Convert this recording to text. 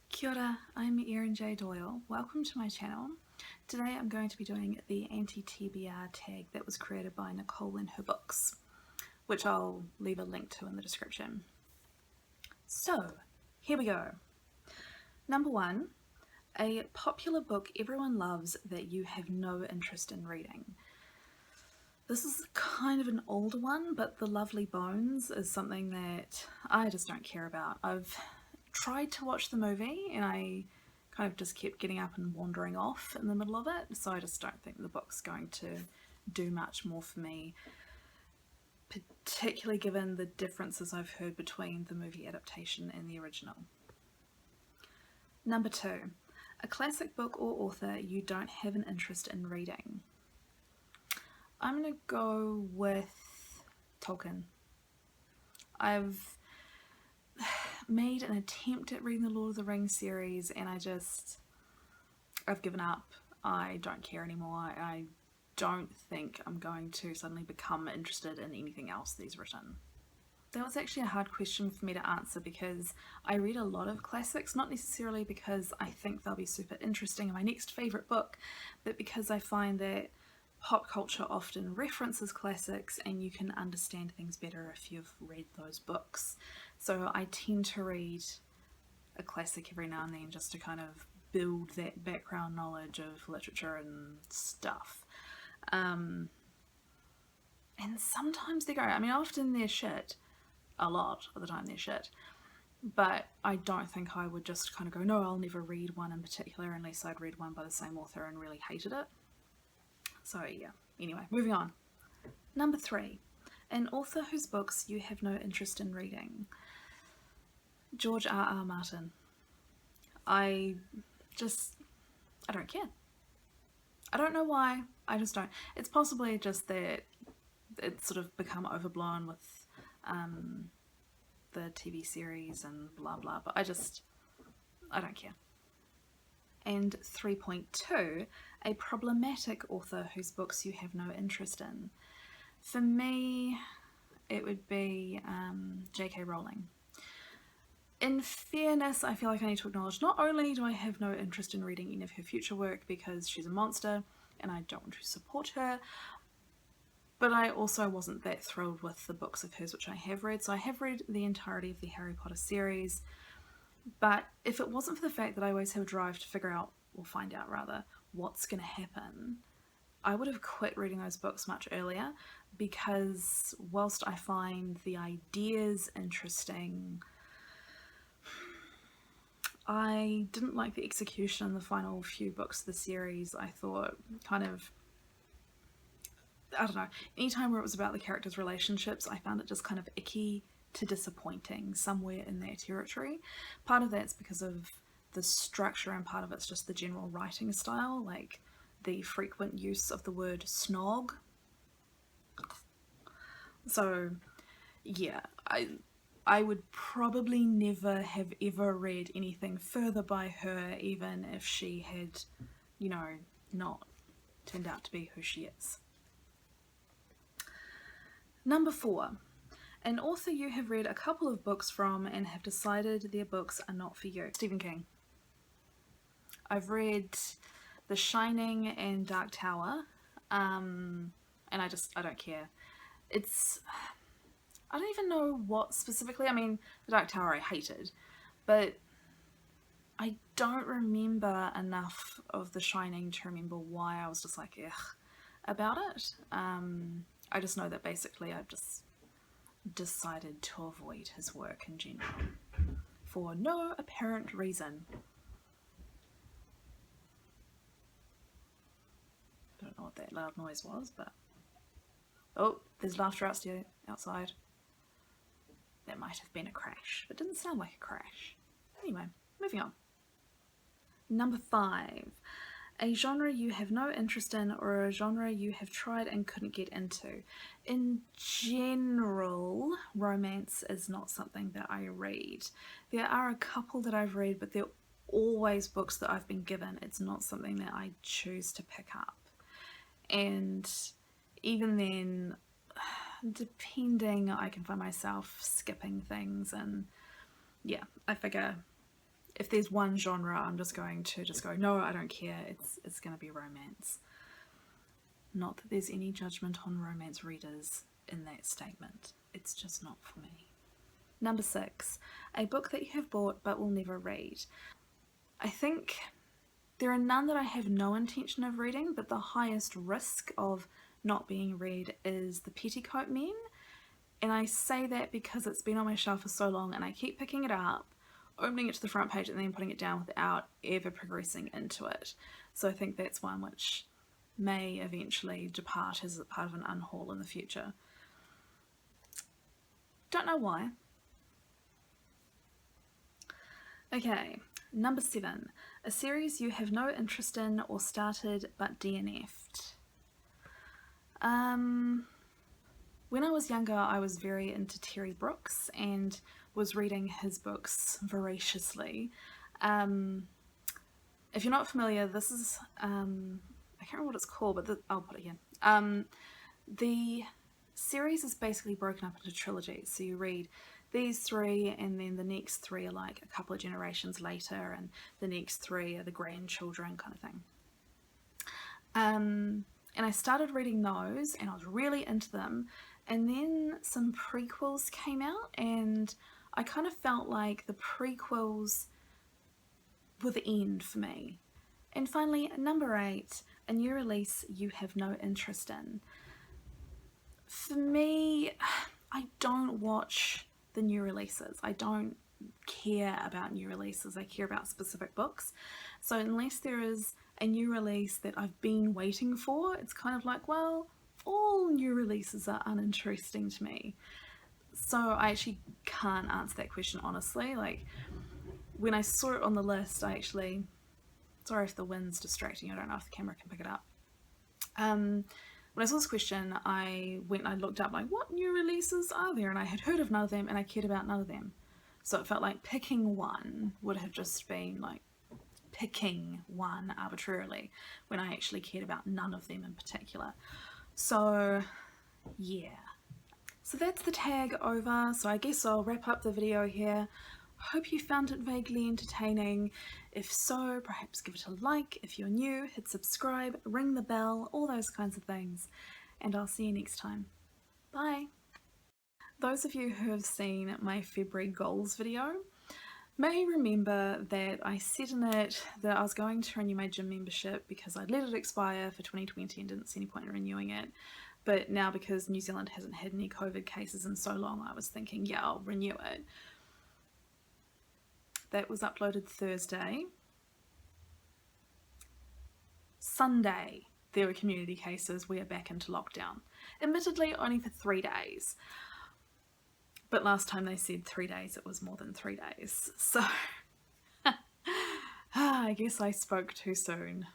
Kia ora, I'm Erin J. Doyle. Welcome to my channel. Today I'm going to be doing the anti-TBR tag that was created by Nicole in her books, which I'll leave a link to in the description. So, here we go. Number 1, a popular book everyone loves that you have no interest in reading. This is kind of an older one, but The Lovely Bones is something that I just don't care about. I've tried to watch the movie and I kind of just kept getting up and wandering off in the middle of it, so I just don't think the book's going to do much more for me, particularly given the differences I've heard between the movie adaptation and the original. Number 2, a classic book or author you don't have an interest in reading. I'm going to go with Tolkien. I've made an attempt at reading the Lord of the Rings series and I've given up. I don't care anymore. I don't think I'm going to suddenly become interested in anything else that he's written. That was actually a hard question for me to answer because I read a lot of classics, not necessarily because I think they'll be super interesting in my next favourite book, but because I find that pop culture often references classics and you can understand things better if you've read those books. So I tend to read a classic every now and then just to kind of build that background knowledge of literature and stuff. And sometimes they go, I mean often they're shit, a lot of the time they're shit, but I don't think I would just kind of go, no, I'll never read one in particular unless I'd read one by the same author and really hated it. So yeah, anyway, moving on. Number 3, an author whose books you have no interest in reading. George R.R. Martin. I don't care. I don't know why, I just don't. It's possibly just that it's sort of become overblown with the TV series and blah blah, but I don't care. And 3.2, a problematic author whose books you have no interest in. For me, it would be J.K. Rowling. In fairness, I feel like I need to acknowledge not only do I have no interest in reading any of her future work because she's a monster and I don't want to support her, but I also wasn't that thrilled with the books of hers which I have read. So I have read the entirety of the Harry Potter series, but if it wasn't for the fact that I always have a drive to figure out, or find out rather, what's going to happen, I would have quit reading those books much earlier, because whilst I find the ideas interesting, I didn't like the execution in the final few books of the series. I thought kind of, I don't know, anytime where it was about the characters' relationships, I found it just kind of icky to disappointing, somewhere in that territory. Part of that's because of the structure and part of it's just the general writing style, like the frequent use of the word snog. So yeah, I would probably never have ever read anything further by her, even if she had, you know, not turned out to be who she is. Number 4, an author you have read a couple of books from and have decided their books are not for you. Stephen King. I've read The Shining and Dark Tower, and I don't care. I don't even know what specifically. I mean, The Dark Tower I hated, but I don't remember enough of The Shining to remember why I was just like, ugh, about it. I just know that basically I've just decided to avoid his work in general, for no apparent reason. I don't know what that loud noise was, but... Oh, there's laughter outside. That might have been a crash, but it didn't sound like a crash. Anyway, moving on. Number 5, a genre you have no interest in or a genre you have tried and couldn't get into. In general, romance is not something that I read. There are a couple that I've read, but they're always books that I've been given. It's not something that I choose to pick up. And even then, depending, I can find myself skipping things, and yeah, I figure if there's one genre, I'm just going to go, no, I don't care, it's going to be romance. Not that there's any judgment on romance readers in that statement. It's just not for me. Number 6, a book that you have bought but will never read. I think there are none that I have no intention of reading, but the highest risk of not being read is The Petticoat Men. And I say that because it's been on my shelf for so long and I keep picking it up, opening it to the front page and then putting it down without ever progressing into it. So I think that's one which may eventually depart as part of an unhaul in the future. Don't know why. Okay, number 7, a series you have no interest in or started but DNF'd. When I was younger, I was very into Terry Brooks and was reading his books voraciously. If you're not familiar, this is, I can't remember what it's called, but I'll put it here. The series is basically broken up into trilogies, so you read these 3 and then the next 3 are like a couple of generations later, and the next 3 are the grandchildren kind of thing. And I started reading those and I was really into them, and then some prequels came out and I kind of felt like the prequels were the end for me. And finally, number 8, a new release you have no interest in. For me, I don't watch the new releases. I don't care about new releases. I care about specific books. So unless there is a new release that I've been waiting for, it's kind of like, well, all new releases are uninteresting to me. So I actually can't answer that question honestly. Like, when I saw it on the list, I actually, sorry if the wind's distracting, I don't know if the camera can pick it up. When I saw this question, I went and I looked up like, what new releases are there? And I had heard of none of them and I cared about none of them. So it felt like picking one would have just been like picking one arbitrarily when I actually cared about none of them in particular. So yeah. So that's the tag over. So I guess I'll wrap up the video here. Hope you found it vaguely entertaining. If so, perhaps give it a like. If you're new, hit subscribe, ring the bell, all those kinds of things. And I'll see you next time. Bye! Those of you who have seen my February goals video may remember that I said in it that I was going to renew my gym membership because I'd let it expire for 2020 and didn't see any point in renewing it. But now, because New Zealand hasn't had any COVID cases in so long, I was thinking, yeah, I'll renew it. That was uploaded Thursday. Sunday, there were community cases. We are back into lockdown. Admittedly, only for 3 days. But last time they said 3 days, it was more than 3 days. So, I guess I spoke too soon.